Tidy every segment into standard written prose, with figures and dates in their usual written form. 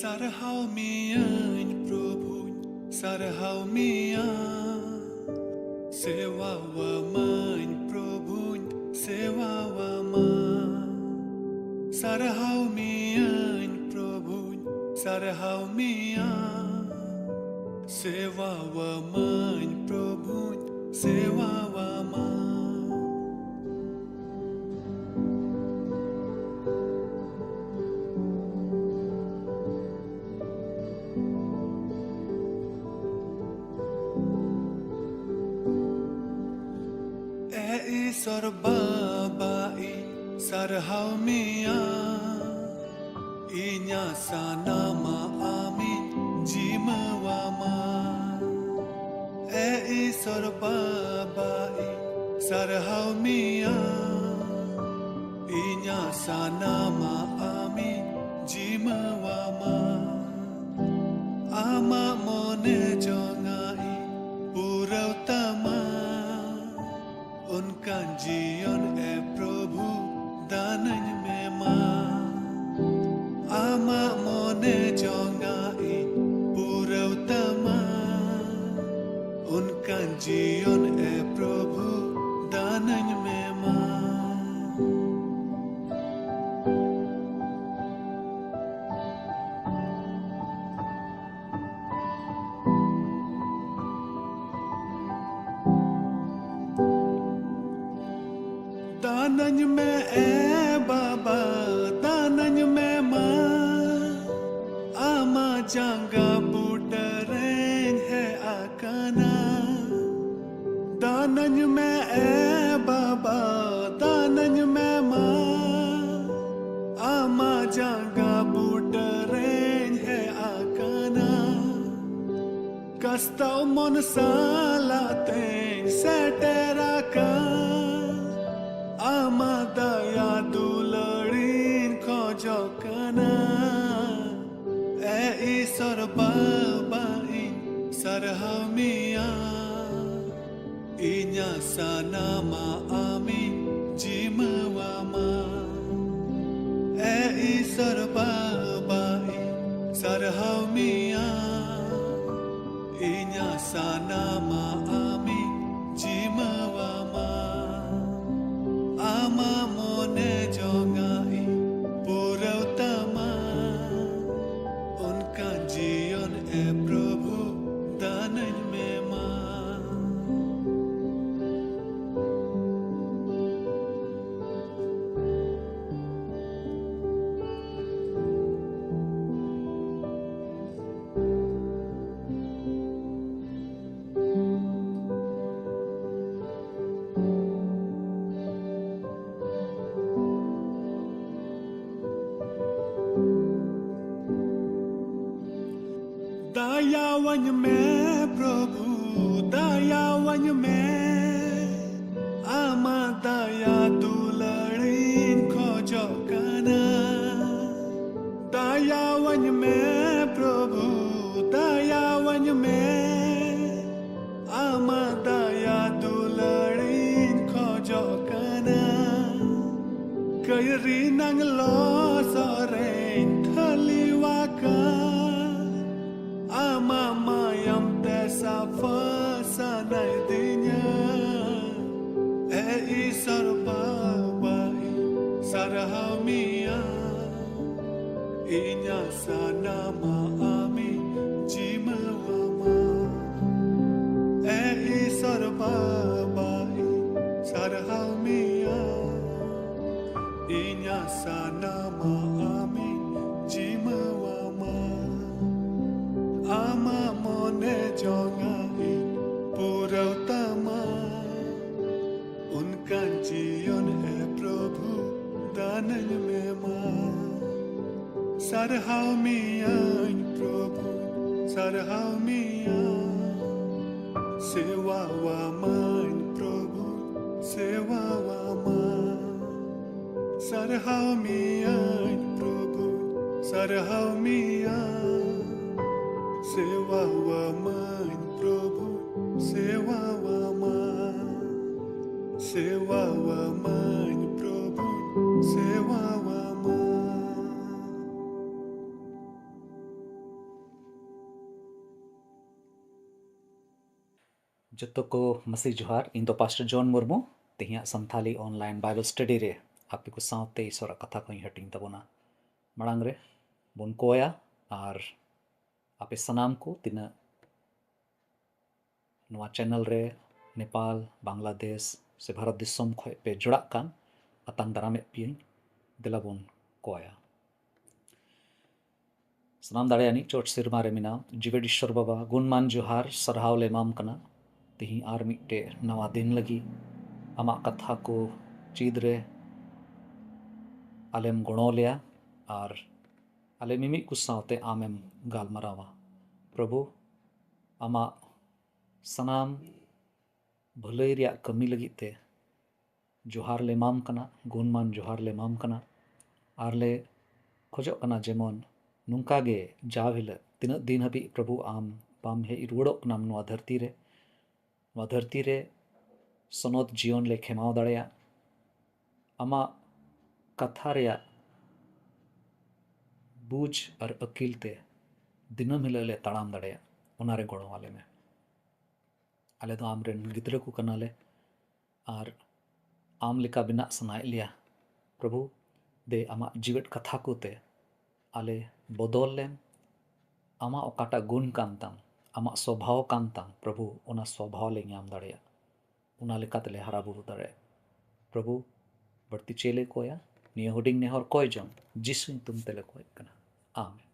Sarhau mian Prabhu, sarhau mian Sewa wa man Prabhu, sewa wa man Sarhau mian Prabhu, sarhau mian Sewa wa man Prabhu, sewa wa man Sorbabai sarhau mian Inya sanama amin jimawama sorbabai sarhau mian Inya sanama amin jimawama Ama mone jongai purautama उनका जीवन है प्रभु दानन में मां आमा मोने जोंगाई पूरा उत्तमा उनका जीवन है प्रभु दानन में मां दानन में बाबा दानन में मां आमा जांगा बुटरें है आकाना दानन में बाबा दानन में मां आमा जांगा बुटरें है आकाना कस्ताव मन सालाते सेटेरा का Ama daya dularin kojokana sorbabai sarhau mian Inya sanama amin jimawama sorbabai sarhau mian Inya sanama amin jimawama Ama mone jongai pura utama Unka जीवन है प्रभु दानन में मां दयावन में प्रभु दयावन में आमा दया दुलड़ीन खोजो कना दयावन में प्रभु दयावन में आमा दया दुलड़ीन खोजो कना कैरी नंग लो Soren थलीवाका Ama mayam tesa fasanai dinya sorbabai sarhau mian Inya sanama amin jimawama sorbabai sarhau mian Inya sanama amin jimawama Ama mone jongai pura utama Unka जीवन है प्रभु दानन में मां सरहाउ मियां प्रभु सरहाउ मियां सेवा वा मान प्रभु सेवा वा मान सरहाउ मियां प्रभु सरहाउ मियां सेवा वा मान प्रभु सेवा वा मान सेवा वा मान प्रभु सेवा वा मान जतो को मसी जोहार इन दो पास्टर जॉन मुर्मू तेहिया संथाली ऑनलाइन बाइबल स्टडी रे आपे को सावते ईश्वर कथा को हटिंग तबोना मड़ांग रे बोन कोया और आपे सनाम को तिना नवा चैनल रे नेपाल बांग्लादेश से भारत दिसम खो पे जुड़ा कान अतंग दारामे पियन दिला बोन कोया सनाम दाड़ेयानी चोट सिरमा रे मिना जीवेड ईश्वर बाबा गुणमान जोहार सरहाव ले माम कना तिही आर मिट्टे नवा दिन लगी आमा कथा को चीद रे आलेम गणो लिया और आले मिमी कुछ सावते आमेम गालमरावा प्रभु आमा सनाम भलई रिया कमी लगी ते जोहार ले माम कना गुणमान जोहार ले माम कना आर ले खोजो कना जेमन नुंका गे जाव हिल तीना दिन हबी प्रभु आम पाम हे रुड़ो कना नवा धरती रे सनोत जीवन ले खेमाव दाड़ेया आमा कथा रेया बूझ और अकील ते दिनम हिल ले ताड़ाम दाड़ेया उनारे गड़ो वाले में आले तो आमरेन गिद्रे को कनाले और आम लिका बिना सनाए लिया प्रभु दे आमा जीवित कथा को ते आले बदल लेम आमा ओकाटा गुण कांताम आमा स्वभाव कांताम प्रभु उना स्वभाव ले नाम दाड़ेया उना लेकाते ले हरा बुरु दाड़े प्रभु बढ़ती चेले कोया निया हुडिंग ने हर कोई जम जिसुइन तुम तेले कोई कना आमेन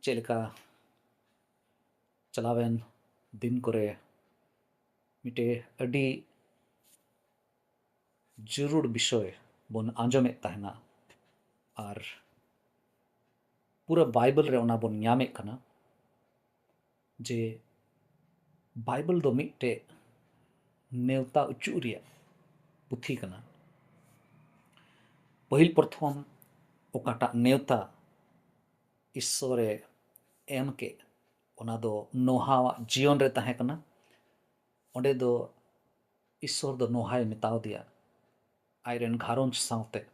चेलका चलावेन दिन करे मिटे अडी जरूर विषय बोन आंजमे तहना और पूरा बाइबल रे ओना बोन ᱧᱟᱢᱮ कना जे बाइबल दो मिटे नेवता उच्चू रिया पुथी कना पहिल प्रथम ओकाटा नेवता ईश्वरे एम के ओना दो नोहावा जीवन रे तहे कना ओंडे दो ईश्वर दो नोहाय मिताव दिया आयरन घारोंज सावते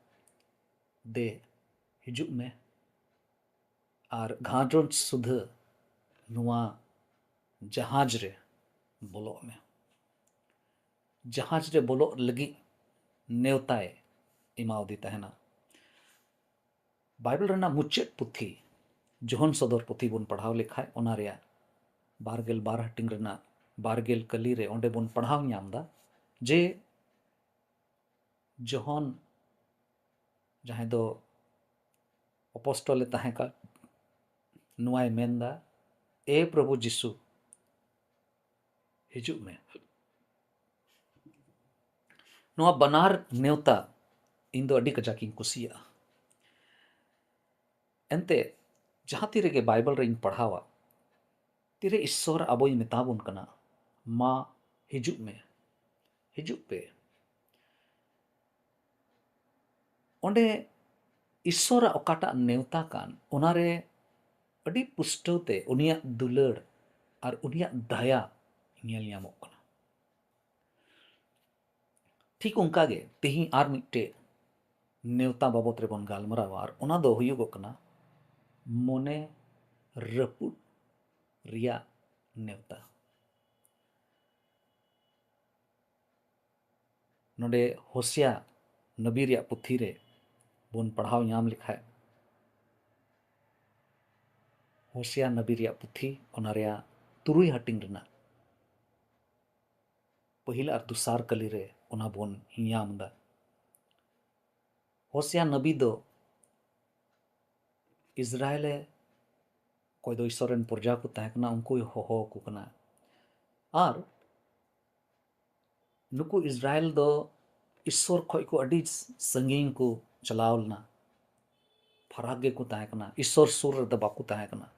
दे हिजुक में और घारोंज सुध नुआ जहाज रे बोलो में जहाज रे बोलो लगी नेवताए इमावदी तहना बाइबल रना मुच्चेट पुथी जोहन सदर पुथी बोन पढ़ाव लेखाय ओना रेया बारगेल बार हटिंग रना बारगेल कली रे ओंडे बोन पढ़ाव ᱧᱟᱢदा जे जोहन जहां दो अपोस्टले तहे का नुआय मेंदा ए प्रभु जिसु हिजु में नुआ बनार नेवता इन दो अडी कजाकिंग कुसिया एंते जहां तीरे के बाइबल रे इन पढ़ावा तीरे ईश्वर अबोई मेताबुन कना मा हिजु में हिजु पे ओंडे ईश्वर ओकाटा नेवता कान ओनारे अडी पुष्टवते उनिया दुलड़ और उनिया दया नेल ᱧᱟᱢᱚᱜ कना ठीक उनका गे तेही आर मिट्टे नेवता बाबत रे बोन गालमरावा और ओना दो हुयुगो कना मोने रपुट रिया नेवता नोडे होसिया नबी रिया पुथी रे बोन पढ़ाव ᱧᱟᱢ लिखाय होसिया नबी रिया पुथी ओना रिया तुरुई हटिंग रना पहिला और दुसार कली रे ओना बोन ᱧᱟᱢदा होसिया नबी दो इजराइले कोई दो ईश्वरन प्रजा को तहकना उनको होहो को कना और नुकु इजराइल दो ईश्वर खोय को अडी संगीन को चलावलना फरागे को तहकना ईश्वर सुर द बाकू तहकना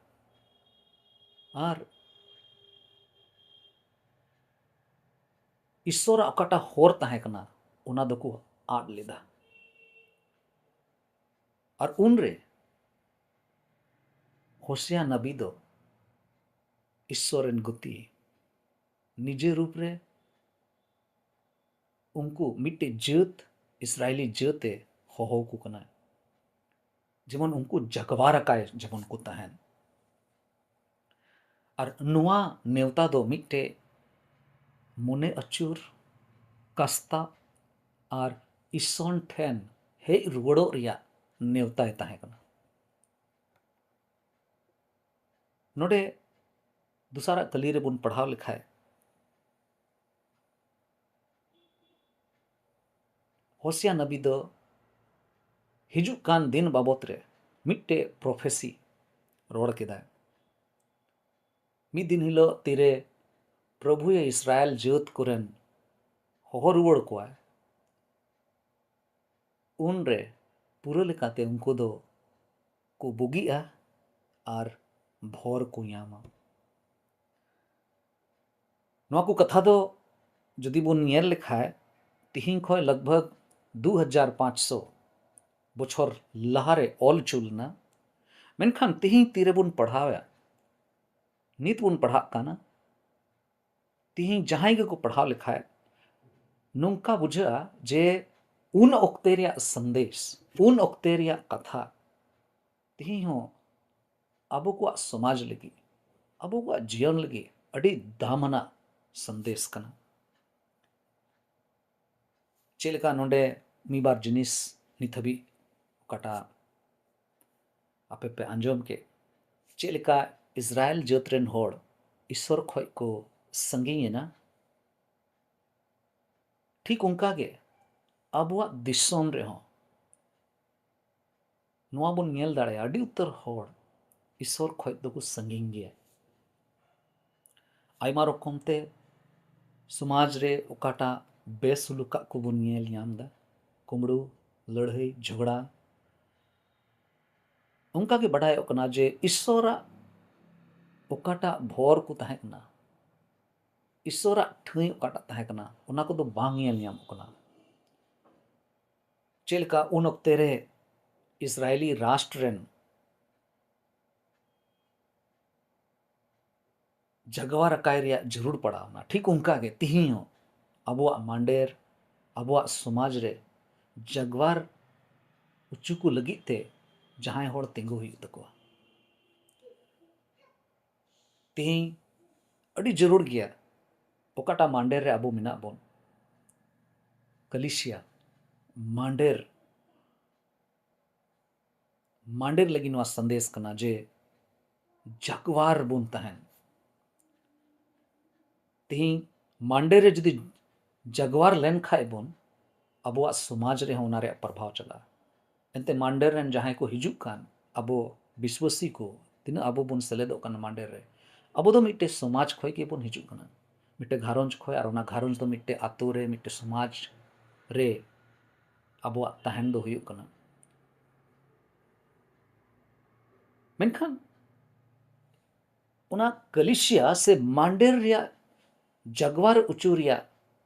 और ईश्वर अकाटा होर तहकना उना दो को आड़ लेदा और उनरे होसिया नबी दो ईश्वरन गुती निजे रूप रे उनको मिट्टे जत इसराइली जते होहो को कना जेमन उनको जगवार काय जेमन को तहन और नुआ नेवता दो मिट्टे मोने अचूर कस्ता और ईसोन ठेन हे रुवड़ो रिया नेवताय ताहे कना। नोडे दूसरा कली रे बुन पढ़ाव लिखाए होसिया नबी दो हिजू कान दिन बाबत रे मिट्टे प्रोफेसी रोड़ केदाय। मिद दिन हिलो तीरे प्रभु इस्राएल जात कुरन होहर रुवड़ कोआ उन रे पूरा लेकाते उनको दो को बुगिया और भोर को यामा। नोआ को कथा दो जदि बुन नेल लेखाए तिहिं खय लगभग 2500 बछर लहारे ऑल चुलना मेनखान तिहिं तीरे बुन पढ़ावा नित बुन पढ़ा काना तिहिं जहां के को पढ़ाव लिखाए नोंका बुझा जे उन ओक्ते रिया संदेश उन ओक्ते रिया कथा तिहिं हो अबो को समाज लगी अबो को जीवन लगी अड़ी दामना संदेश कना। चेलका नोडे मीबार जिनिस नित हबी कटा आपे पे आंजोम के चेलका इस्राएल जातरेन होड़ ईश्वर खय को संगीना ठीक उनका गे अबुआ दिसोम रे हो नोआ बुन नेल दाड़े अड़ी उत्तर होड़ ईश्वर खय दो को संगीन गे आयमा रकम ते समाज रे ओकाटा बेसुलुका को बुन नेल ᱧᱟᱢदा कुमड़ू लड़ाई झगड़ा उनका के बढ़ाए ओकना जे ईश्वरा ओकाटा भोर को ताहे कना ईश्वरा ठई ओकाटा ताहे कना ओना को दो बांग नेल ᱧᱟᱢ ओकना। चेलका उन ओक्ते रे इस्राएली राष्ट्र रेन जगवार काय रिया जरूर पड़ावना ठीक उनका गे तिहिं हो अबुआ मांडेर अबुआ समाज रे जगवार उच्चू को लगी ते जहां होड़ तिंगु हुई तको तिहिं अड़ी जरूर गया ओकाटा मांडेर रे अबो मिना बोन कलिसिया मांडेर मांडेर लगी नवा संदेश कना जे जगवार बुन तहन तिहिं मांडेर रे जदि जगवार लेन खाए बोन अबुआ समाज रे होना रे प्रभाव चला एनते मांडेर रेन जहां को हिजू कान अबो विश्वासी को तीन अबो बुन सेलेदो कान मांडेर रे अबो दो मिट्टे समाज खय के बुन हिजू काना मिट्टे घारोंज खय और ओना घारोंज दो मिट्टे आतो रे मिट्टे समाज रे अबुआ तहन दो हुयू काना। मेनखान ओना कलिसिया से मांडेर रिया जगवार उचू रिया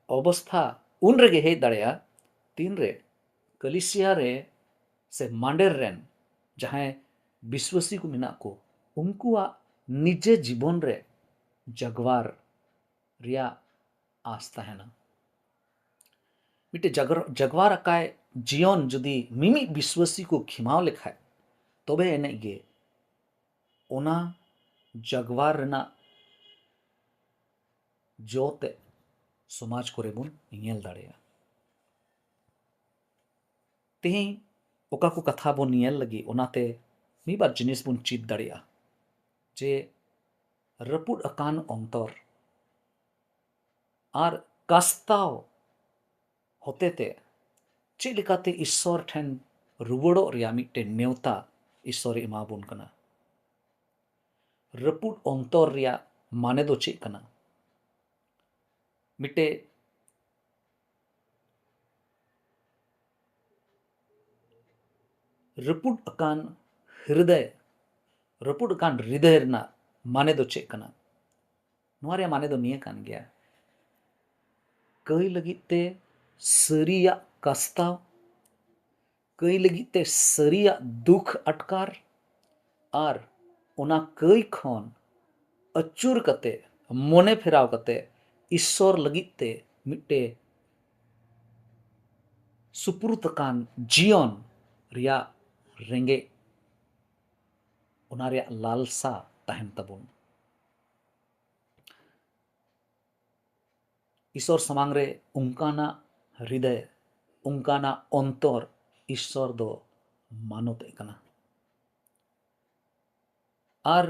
अवस्था उन रेगे हेज दाड़ेया तीन रे कलिसिया रे से मांडेर रेन जहां विश्वासी को मिना को उनकुआ निजे जीवन रे जगवार रिया आस्था है ना मिट्टे जगवार अकाय जीवन जदि मिमी विश्वासी को खिमाव लेखाय तबे एने गे ओना जगवार रेना जोते समाज को बुन नेल दाड़ेया। तिहिं ओका को कथा बुन नेल लगी ओनाते मीबार जिनिस बुन चीत दाड़ेया जे रपुड अकान अंतर और कास्ताव होतेते चेलिकाते ईश्वर ठेन रुवड़ो रिया मिट्टे नेवता ईश्वर एमा बुन कना रपुड अंतर रिया माने दो चेक कना मिट्टे रपुड अकान हृदय रना माने दो चेक कना नोआ रे माने दो निया कान गया कई लगी ते सरिया कस्ताव कई लगी ते सरिया दुख अटकार और ओना कई खन अचूर कते मोने फेराव कते ईश्वर लगित ते मिट्टे सुपुरुत कान जीवन रिया रेंगे ᱚᱱᱟ ᱨᱮᱭᱟᱜ ᱞᱟᱞᱥᱟ ᱛᱟᱦᱮᱱ ᱛᱟᱵᱚᱱ। ईश्वर समांग रे उनकाना हृदय उनकाना अंतर ईश्वर दो मानोते कना। और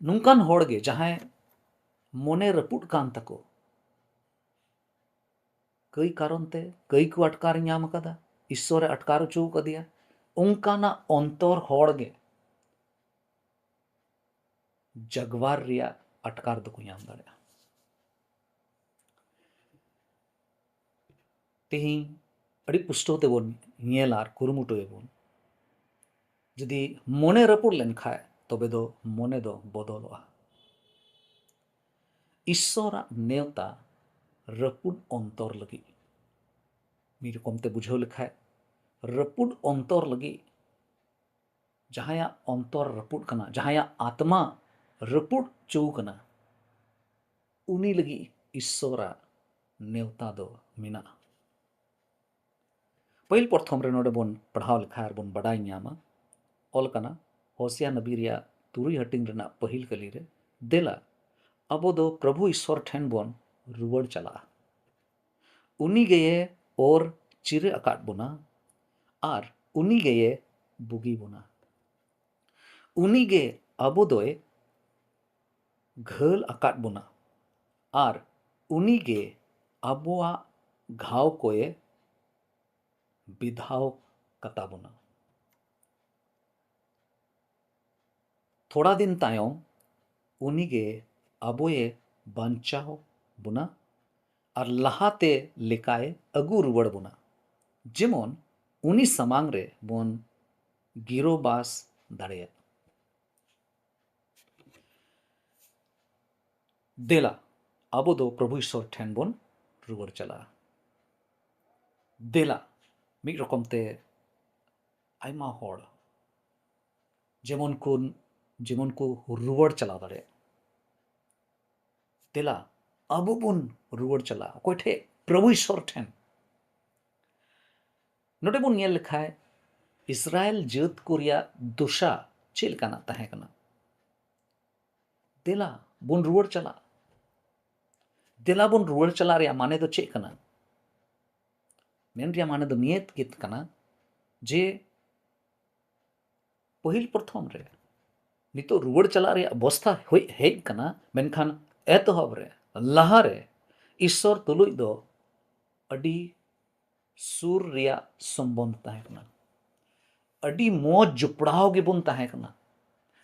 नुंकान होड़गे जहां मोने रपुट कान तको कई कारण ते कई को अटकार नाम कदा ईश्वर अटकार चू कदिया उनकाना अंतर होड़गे जगवार रिया अटकार दो नाम दाड़ा। तेहिं अड़ी पुष्टो ते बोन नेलार कुरुमुटो बोन जदि मोने रपुट लेन खाए तबे दो मोने दो बदलोआ। ईश्वर नेवता रपुट अंतर लगी मीर कमते बुझो लिखाए रपुट अंतर लगी जहाया अंतर रपुट कना जहाया आत्मा रपुट चौ कना उनी लगी ईश्वर नेवता दो मिना। पहिल प्रथम रे नोडे बोन पढ़ाव लिखार बोन बड़ाई न्यामा ऑल कना होसिया नबी रिया तुरुई हटिंग रेना पहिल कली रे देला अबो दो प्रभु ईश्वर ठेन बोन रुवड़ चला उनी गए और चिरे अकाट बोना आर उनी गए बुगी बोना उनी गे अबो दोए घल अकाट बोना आर उनी गे अबोआ घाव कोए विधाव कता बोना। थोड़ा दिन तायों उनी गे अबोए बांचाओ बुना और लहाते लेकाए अगु रुवड़ बुना जेमन उनी समांग रे बोन गिरोबास दाड़े। देला अबो दो प्रभु ईश्वर ठेन बोन रुवड़ चला देला मिक रकम ते आयमा होड़ जेमन को रुवड़ चला दाड़े देला अबो बोन रुवड़ चला कोई ठे प्रभु ईश्वर ठेन नोटे बोन नेल लिखाए इस्राएल जात को रिया दुशा चेल काना तहे कना देला बोन रुवड़ चला देला बोन रुवड़ चला रे माने दो चेक कना मेन रिया माने दो नियत कित कना जे पहिल प्रथम रे नितो रुवड़ चला रे अवस्था हेज कना मेनखान एतहब रे लहा रे ईश्वर तुलुई दो अडी सुर रिया संबंध तहे कना अडी मौज जुपड़ाव गे बोन तहे कना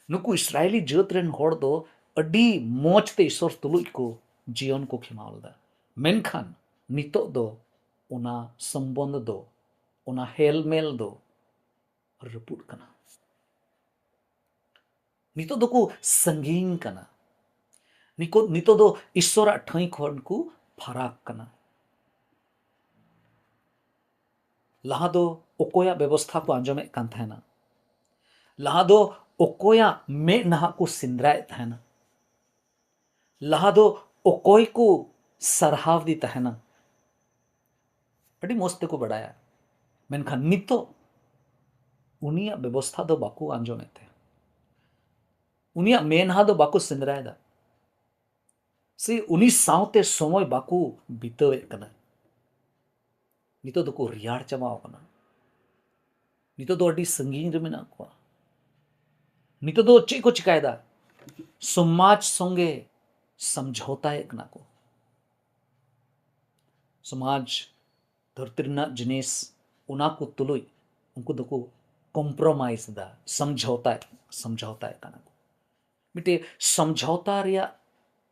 नुकु इस्राएली जात रेन होड़ दो अडी मौज ते ईश्वर तुलुई को जीवन को खिमावल दा मेनखान नितो दो उना संबंध दो उना हेलमेल दो रपुट कना नितो दो को संगीन कना नितो दो ईश्वर ठई खन को फराक कना लहा दो ओकोया व्यवस्था को आंजमे कान थाना लहा दो ओकोया मे नहा को सिंद्राय थाना लहा दो ओकोय को सरहाव दी तहना अड़ी मस्त को बढ़ाया मेनखान नितो उनिया व्यवस्था दो बाकू आंजमे थे उनिया मेनहा दो बाकू सिंद्राय दा से उनी सावते समय बाकू बितवे कना नितो दो को रियाड़ चमाव कना नितो दो अड़ी संगीन रे मेना को नितो दो चे को चिकायदा समाज संगे समझौता एक ना को समाज धरतीना जिनिस उना को तुलुई उनको दो को कॉम्प्रोमाइज दा समझौता कना को मिटे समझौता रिया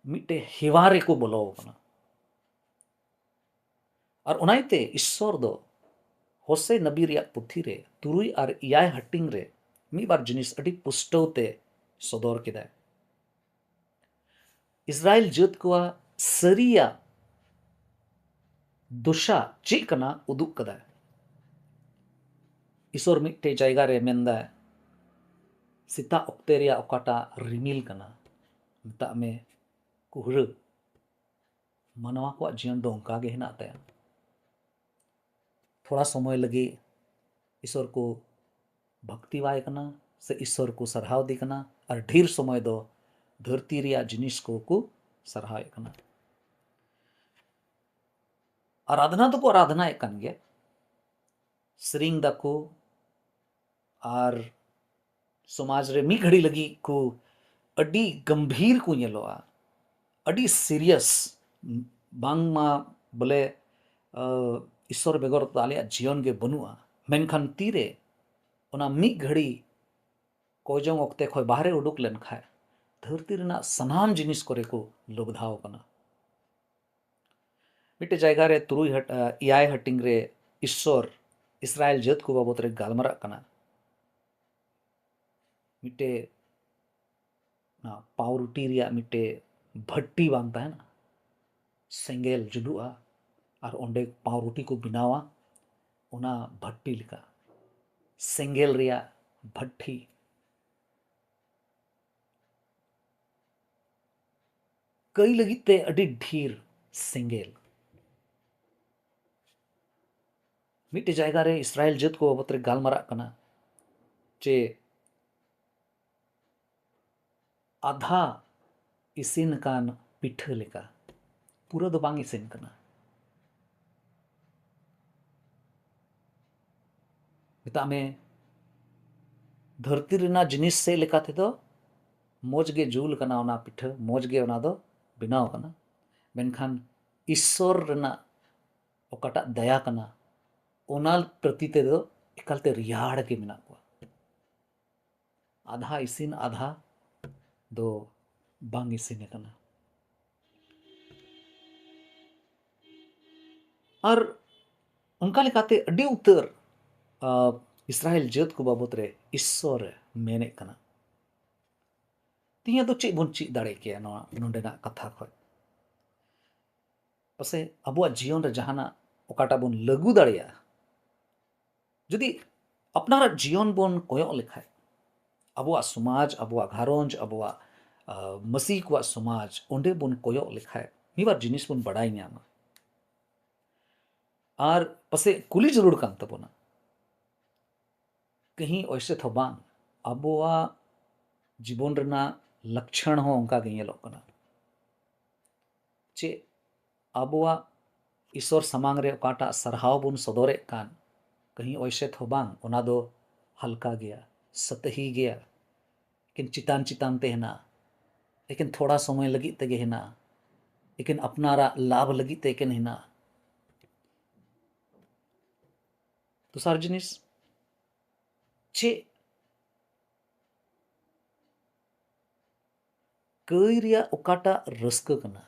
मिटे हिवारे को बोलो कना और उनाइते ईश्वर दो होसे नबी रिया पुथी रे तुरुई और इयाय हटिंग रे मी बार जिनिस अड़ी पुष्टौते सदर केदा इस्राएल जात को सरिया दुशा चे कना उदुक कदा ईश्वर मिटे जायगा रे मेंदा सीता ऑक्ते रिया ओकाटा रिमिल कना मता में कुहर मनवा को जीवन दो उनका गे हिना तया थोड़ा समय लगे ईश्वर को भक्ति वाय कना से ईश्वर को सरहाव दी कना और ढेर समय दो धरती रिया जिनिस को सरहाव कना। आराधना तो को आराधना कन गया सेरिंग दाको और समाज रे मी घड़ी लगी को अडी गंभीर को ñeloa अडी सीरियस बांगमा बोले ईश्वर बेगर तो आलिया जीवन गे बनुआ मेनखान तीरे ओना मी घड़ी कोजोंग ओक्ते खय बाहरे उडुक लेन खाय धरती रेना सनाम जिनिस करे को लोभधाव कना। मिटे जायगा रे तुरुई इयाय हटिंग रे ईश्वर इसराइल जात को बाबत रे गालमरा कना। मिटे ना पावरुटी रिया मिटे भट्टी बांगता है ना सेंगेल जुलुआ और ओंडे पावरुटी को बिनावा ओना भट्टी लिका सेंगेल रिया भट्टी कई लगिते अडी ढीर सेंगेल मिटे जायगा रे इसराइल जात को बाबत रे गालमरा कना चे आधा इसिन कान पिठा लेका पूरा दो बांग इसिन कना। मिता में धरती रेना जिनिस से लेका थे तो मोज गे जूल कना ओना पिठा मोज गे ओना दो बिनाव कना मेनखान ईश्वर रेना ओकाटा दया कना ओना प्रति ते दो इकालते रियाड़ के मिना को आधा इसिन आधा दो बांग इसिन कना। और उनका लेकाते अडी उतर इसराइल जात को बाबत रे ईश्वर मेने कना तिया तो चे बन ची दाड़े के नोडेना कथा खय पसे अबुआ जीवन रे जहाना ओकाटा बन लागू दाड़िया जदि अपनारा जीवन बन कोयो लेखाय अबुआ समाज अबुआ घारोंज अबुआ मसीह को समाज ओंडे बन कोयो लेखाय मीबार जिनिस बन बड़ाई ᱧᱟᱢᱟ और पसे कुली जरूर कान तबोना कहीं ऐसे थो बांग अबुआ जीवन रेना लक्षण हो उनका ᱧᱮᱞᱚᱜ कना चे अबुआ ईश्वर समांग रे ओकाटा सरहाव बन सदोरे कान कहीं ऐसे थो बांग ओना दो हल्का गया सतही गया लेकिन चितान चितान ते हेना लेकिन थोड़ा समय लगी तेगे हेना लेकिन अपनारा लाभ लगी तेकेन हेना तुसार जिनिस चे कई रिया ओकाटा रस्क कना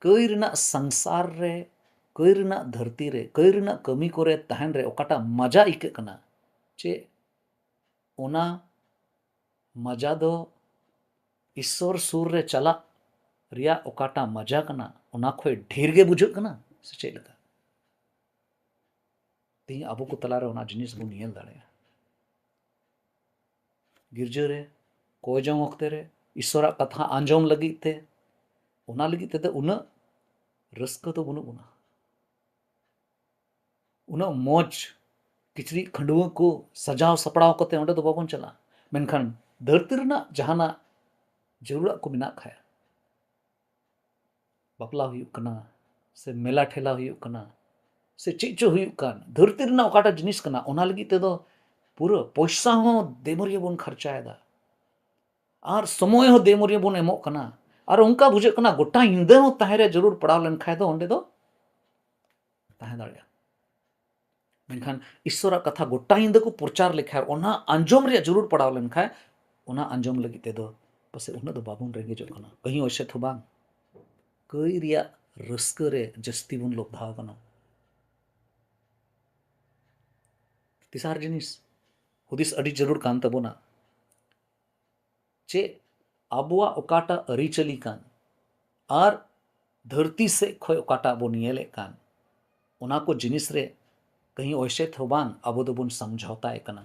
कई रिना संसार रे कई रिना धरती रे कई रिना कमी करे तहन रे ओकाटा मजा इके कना चे ओना मजा दो ईश्वर सुर रे चला रिया ओकाटा मजा कना ओना खोय ढेर गे बुझ कना से चे लगा ती अबो को तलारे ओना जिनिस बन ᱧᱮᱞ दाड़े गिरजा रे कोयजोंग ओक्ते रे ईश्वरा कथा आंजोम लगी ते ओना लगी ते उना रस्क तो बनु उना उना मौज किचरी खंडुआ को सजाव सपड़ाव कते ओंडे तो बाबन चला मेनखान धरती रेना जहाना जरूरत को मिना खाया बापला हुई कना से मेला ठेला हुई कना से चेचो हुई कान धरती रेना ओकाटा जिनिस कना ओना लगी ते दो पूरा पैसा हो देमरिया बन खर्चाएदा और समय हो देमरिया बन एमो कना और उनका बुझे कना गोटा इंदे हो ताहेरे जरूर पड़ाव लेन खाय दो ओंडे दो ताहे दाड़िया मेनखान ईश्वरा कथा गोटा इंदे को प्रचार लेखाय ओना अंजोम रे जरूर पड़ाव लेन खाय ओना अंजोम लगी ते दो पसे उना दो बाबुन रेंगे जो कना कहीं ऐसे थो बांग कई रिया रस्क रे जस्ती बन लोभधाव कना तिसार जिनिस हुदिस अडी जरूर कान तबोना चे अबुआ ओकाटा अरिचली कान और धरती से खोय ओकाटा बन ᱧᱮᱞᱮ कान ओना को जिनिस रे कहीं ऐसे थो बांग अबो दो बन समझौता कना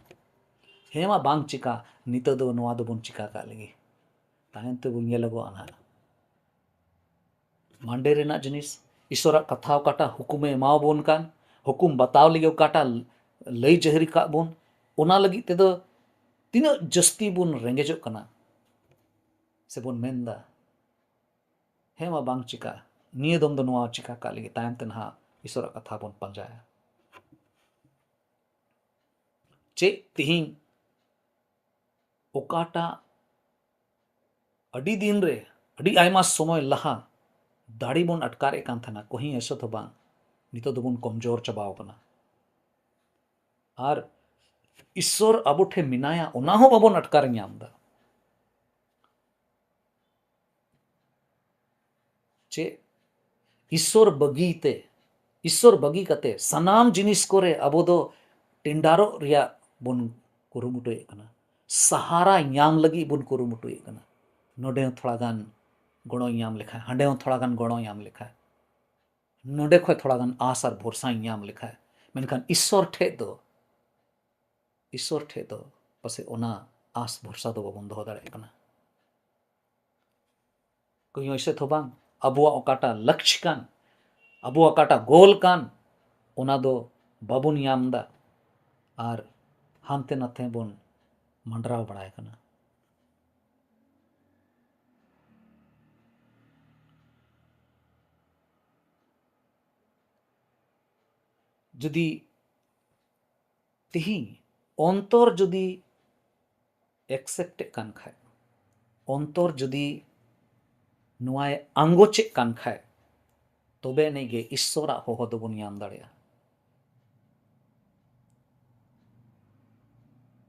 हेमा बांग चिका नित दो नोआ दो बन चिका का लगी ताहन तो बन ᱧᱮᱞᱚᱜᱚ आना मांडे रेना जिनिस ईश्वरा कथा ओकाटा हुकुमे एमाव बोन कान हुकुम बताव लगी ओकाटा लई जहरी का बोन ओना लगी ते दो तीना जस्ती बुन रेंगेजो कना से बुन मेंदा हे मा बांग चिका निये दम दो नोआ चिका का लगे तायम ते नहा ईश्वर कथा बुन पंजाया चे तिहिं ओकाटा अडी दिन रे अडी आयमा समय लहा दाड़ी बुन अटकारे कान थना कोही ऐसो तो बांग नितो दो बुन कमजोर चबाव कना आर ईश्वर अबो ठे मिनाया ओना हो बाबोन अटकार ᱧᱟᱢदा चे ईश्वर बगीते ईश्वर बगी कते सनाम जिनिस कोरे अबो दो टिंडारो रिया बुन कुरुमुटुए कना सहारा ᱧᱟᱢ लगी बुन कुरुमुटुए कना नोडे थोड़ा गान गणो ᱧᱟᱢ लेखा हांडे थोड़ा गान गणो ᱧᱟᱢ लेखा नोडे खय थोड़ा गान आस आर भरसा ᱧᱟᱢ लेखा मेनखान ईश्वर ठे दो पसे ओना आस भरसा दो बाबन दोहो दाड़े कना कोई ऐसे तो बांग अबुआ ओकाटा लक्ष्य कान अबुआ ओकाटा गोल कान ओना दो बाबुन ᱧᱟᱢदा आर हानते नाते बोन मंडराव बड़ाय कना जुदी तिही अंतर जुदी एक्सेप्ट कान खाय अंतर जुदी नुआय आंगोचे कान खाय तबे नेगे ईश्वरा होहो दोबन ᱧᱟᱢ दाड़ेया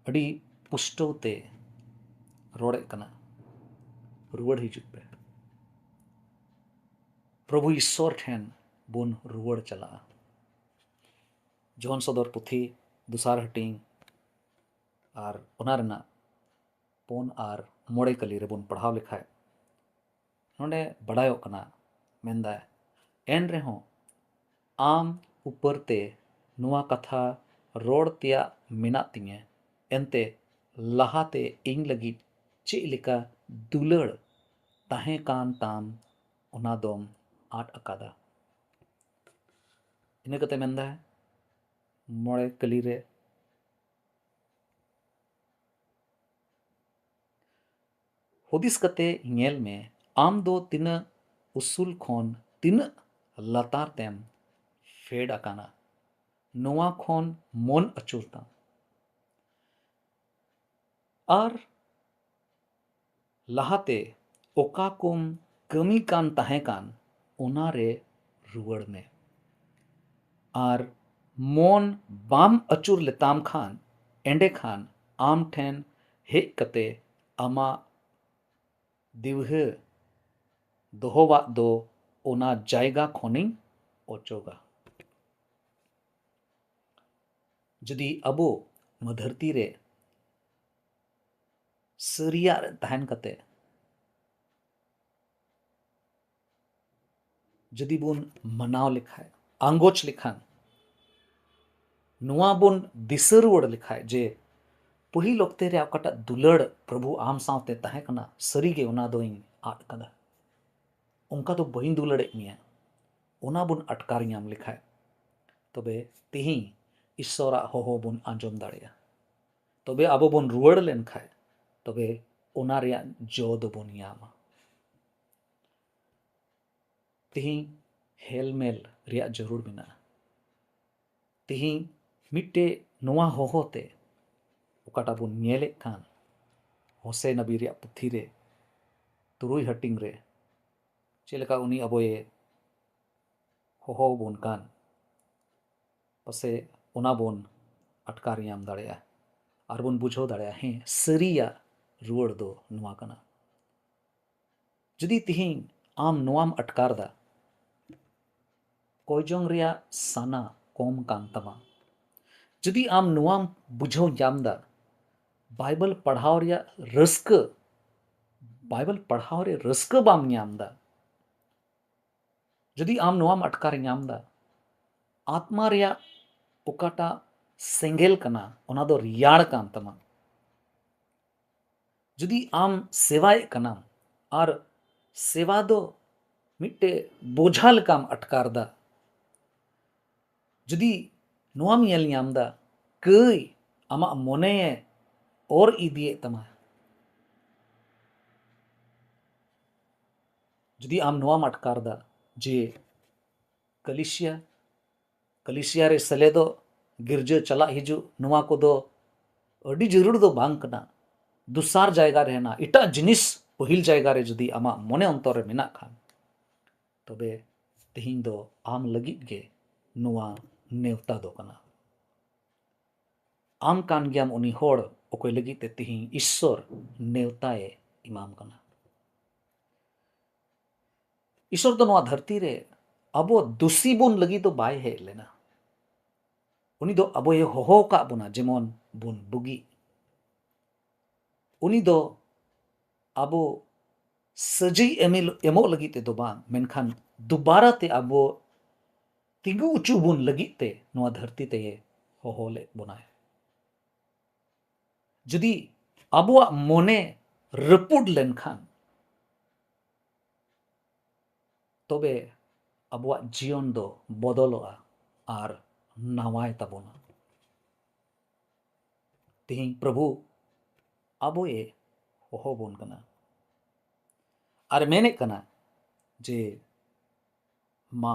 अड़ी पुष्टवते रोड़े कना रुवड़ हिजुग पे प्रभु ईश्वर ठेन बुन रुवड़ चला जोहन सदर पुथी दुसार हटिंग आर ओनारना पोन आर मोड़े कली रे बुन पढ़ाव लिखाय नोंडे बड़ायो कना मेंदा एन रेहो आम ऊपर ते नुआ कथा रोड़ तिया मिना तिंगे एनते लहाते इंग लगी चे लिका दुलड़ ताहे कान ताम ओना दोम आट अकादा इने कते मेंदा मोड़े कली रे हुदिस कते ñेल में आम दो तिन उसूल खोन तिन लतार तेम फेड अकाना नोआ खोन मन अचुरता आर लहाते ओका कुम कमी कान ताहे कान ओना रे रुवड़ में आर मन बाम अचुर लेताम खान एंडे खान आम ठेन हे कते आमा दिवहे दोहोवा दो ओना जायगा खोनिंग ओचोगा जदि अबो धरती रे सरिया तहन कते जदि बुन मनाव लिखाय आंगोच लिखान नुआ बुन दिसर रुवड़ लिखाय जे पहिल ओक्ते रे अकाटा दुलड़ प्रभु आम सावते तहे कना सरीगे ओना दोइंग आद कदा उनका तो बहिन दुलड़े मिया ओना बुन अटकार ᱧᱟᱢ लिखाय तबे तिही ईश्वरा होहो बुन आंजम दाड़ेया तबे आबो बुन रुवड़ लेन खाय तबे ओना रिया जो दो बुन ᱧᱟᱢᱟ तिही हेलमेल रिया जरूर बिना तिही मिट्टे नोआ होहोते ओकाटा बुन ñेले कान होसे नबी रिया पुथी रे तुरुई हटिंग रे चेलका उनी अबोये होहो बुन कान पसे ओना बुन अटकार ᱧᱟᱢ दाड़ेया आर बुन बुझो दाड़ेया हे सरिया रुवड़ दो नुआ कना जुदी तिही आम नोआम अटकार दा कोयजोंग रिया साना कोम कान तमा जुदी आम नोआम बुझो ᱧᱟᱢ दा बाइबल पढ़ाव रिया रस्क बाम ᱧᱟᱢ दा जुदी आम नोआम अटकार ᱧᱟᱢ दा आत्मा रिया ओकाटा सेंगेल कना ओना दो रियाड़ कान तमा जुदी आम सेवाए कना आर सेवा दो मिट्टे बोझा लेकाम अटकार दा जुदी नोआम ñेल ᱧाम दा कई आमा मोने और इदिए तमा जुदी आम नोआ अटकार दा जे कलिसिया कलिसिया रे सेलेदो गिरजा चला हिजु नोआ को दो अडी जरूर दो बांग कना दुसार जायगा रहना इटा जिनिस पहिल जायगा रे जुदी आमा मने अंतर रे मेना खान तबे तिहिं दो आम लगित गे नोआ नेवता दो कना आम कान गयाम उनी होड़ ओकोय लगित ते तिहिं ईश्वर नेवताए इमाम कना ईश्वर दो नोआ धरती रे अबो दुसी बोन लगी तो बाय हे लेना उनी दो अबो ये होहो का बोना जेमन बोन बुगी उनी दो अबो सजी एमो लगी ते दो बांग मेनखान दोबारा ते अबो तिगु उचु बोन लगी ते नोआ धरती ते ये होहो ले बोनाय जुदी अबो मोने रपुड लेनखान तबे अबो जीवन दो बदलोआ आर नावाय तबोना तिहिं प्रभु अबो ये होहो बोन कना आर मेने कना जे मा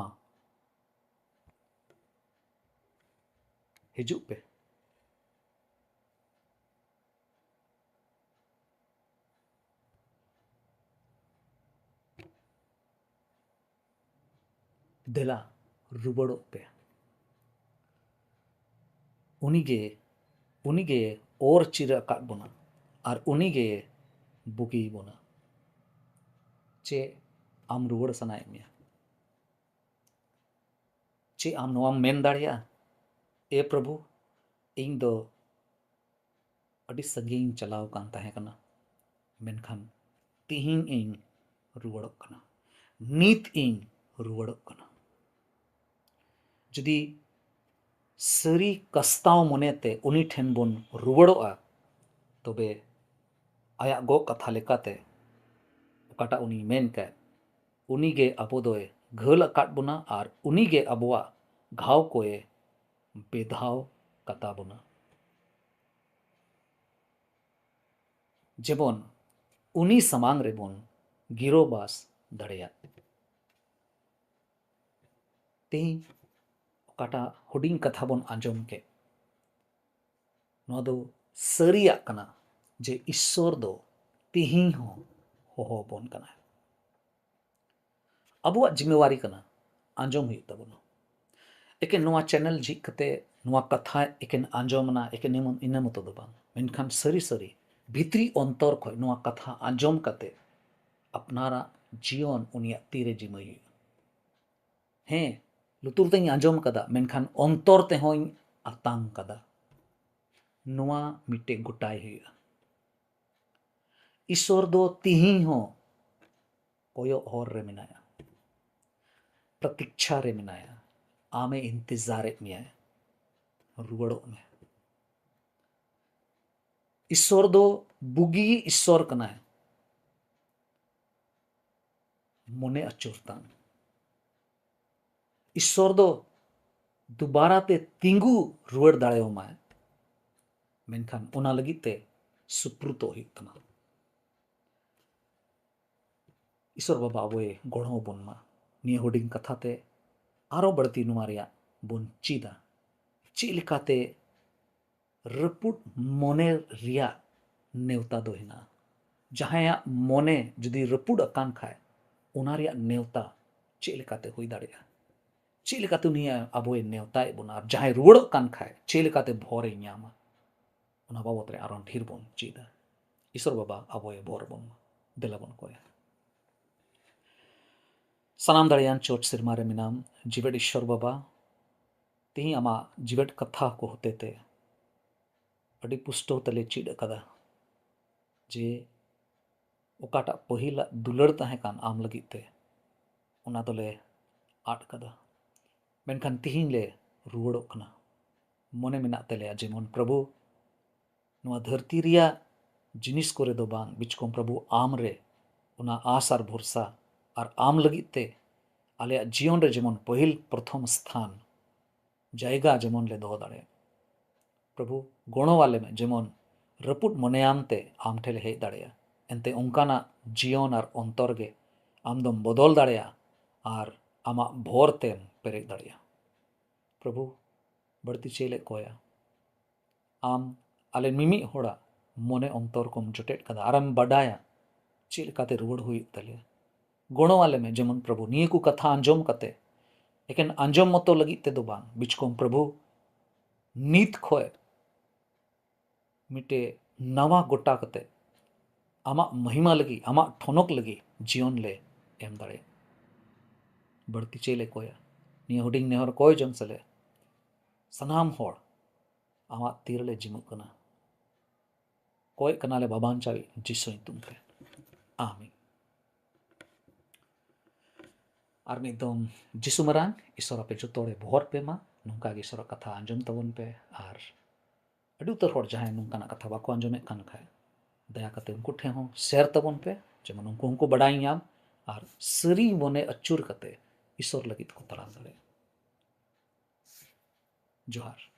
हिजुक पे देला रुबड़ो पे उनीगे और चिरा का बोना आर उनीगे बुगी बोना चे आम रुवड़ सनाए मिया चे आम नोआम मेन दाड़िया ए प्रभु इन दो अडी सगीन चलाव कान ताहे कना मेनखान तिहिं इन रुवड़ो कना नीत इन रुवड़ो कना जुदी सरी कस्ताव मनेते उनी ठेन बोन रुवड़ोआ तबे आया गो कथा लेकाते ओकाटा उनी मेन का उनीगे अबो दोए घल अकाट बोना आर उनीगे अबोआ घाव कोए बेधाव कता बोना जेबन उनी समांग रे बोन गिरोबास दड़ेया तेही ओकाटा हुडिंग कथा बोन आंजम के नोआ दो सरिया कना जे ईश्वर दो तिहिं हो होहो बोन कना अबुआ जिम्मेवारी कना आंजम हुई तबोना एके नोआ चैनल झिक कते नोआ कथा एकेन आंजमना एकेन इना मतो दो बांग मेनखान सरी सरी भित्री अंतर खय नोआ कथा आंजम कते अपनारा जीवन उनिया तीरे जिमय हें लुतुर तें आंजम कदा मेनखान अंतर ते हों आतांग कदा नोआ मिटे गोटाय हुआ ईश्वर दो तिहिं हो कोयो और रे मिनाया प्रतीक्षा रे मिनाया आमे इंतजार मिया रुवड़ो में ईश्वर दो बुगी ईश्वर कना है मोने अचुरतान ईश्वर दो दोबारा ते तिंगु रुवड़ दाड़ेओ माय मेनखान ओना लगी ते सुप्रुतो हुई तना ईश्वर बाबा अबोए गणो बोन मा निया हुडिंग कथा ते आरो बढ़ती नुआ रिया बोन चीदा ची लिकाते रपुट मोने रिया नेवता दो हिना जहाया मोने जुदी रपुट अकान खाए ओना रिया नेवता ची लिकाते हुई दाड़िया ची लिकाते निया अबोए नेवताए बोना जहाय रुवड़ कान खाए ची लिकाते भोरे न्यामा ओना बाबत रे आरोन ढेर बोन चीदा ईश्वर बाबा अबोए भोर बोन देला बोन कोया सनाम दाड़ियान चोट सिरमा रे मिनाम जीवेट ईश्वर बाबा तिही आमा जीवेट कथा को होते ते अड़ी पुष्टो तले चीड कदा जे ओकाटा पहिला दुलड़ ताहे कान आम लगित ते ओना दोले आट कदा मेनखान तिहिं ले रुवड़ो कना मोने मेनाक तेलेया जेमन प्रभु नोआ धरती रिया जिनिस कोरे दो बांग बिचकोम प्रभु आम रे ओना आस आर भरोसा और आम लगित ते आले जीवन रे जेमन पहिल प्रथम स्थान जायगा जेमन ले दोहो दाड़े प्रभु गणो वाले में जेमन रपुट मोनेयाम ते आम ठेले हेज दाड़ेया एनते उनकाना जीवन और अंतर गे आम दम बदल दाड़ेया और आमा भोर तेम पेरेज दाड़ेया प्रभु बढ़ती चेले कोया आम आले मिमी होड़ा मोने अंतर कोम जोटेट कदा आराम बडाया चेल काते रुवड़ हुई तले गुणो वाले में जेमन प्रभु निये को कथा आंजोम कते एकेन आंजोम मतो लगी ते दो बांग बिचकोम प्रभु नीत खोए मिटे नवा गोटा कते आमा महिमा लगी आमा ठोनक लगी जीवन ले एम दाड़े बढ़ती चेले कोया निये हुडिंग नेहर कोय जन सले सनाम होड़ आमा तीरले जिमुक कना कोय कनाले बाबान चावी जिसो तुम पे आमीन और मिदम जिसु मरांग ईश्वर पे जो तोड़े भोर पे मा नुका ईश्वर कथा आंजम तबन पे और अड़ी उतर होड़ जहां नुका कथा बाको आंजमे कान खाए दया कते उनको ठे हो शेयर तबन पे जेमन उनको बड़ाई याम और सरी मोने अचूर कते ईश्वर लगित को तलाम दड़े जोहार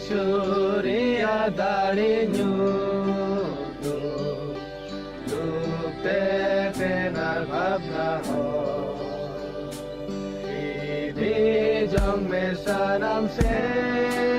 Surya dari nyudu Lupte penar bhabna ho Hidi jong me sanam se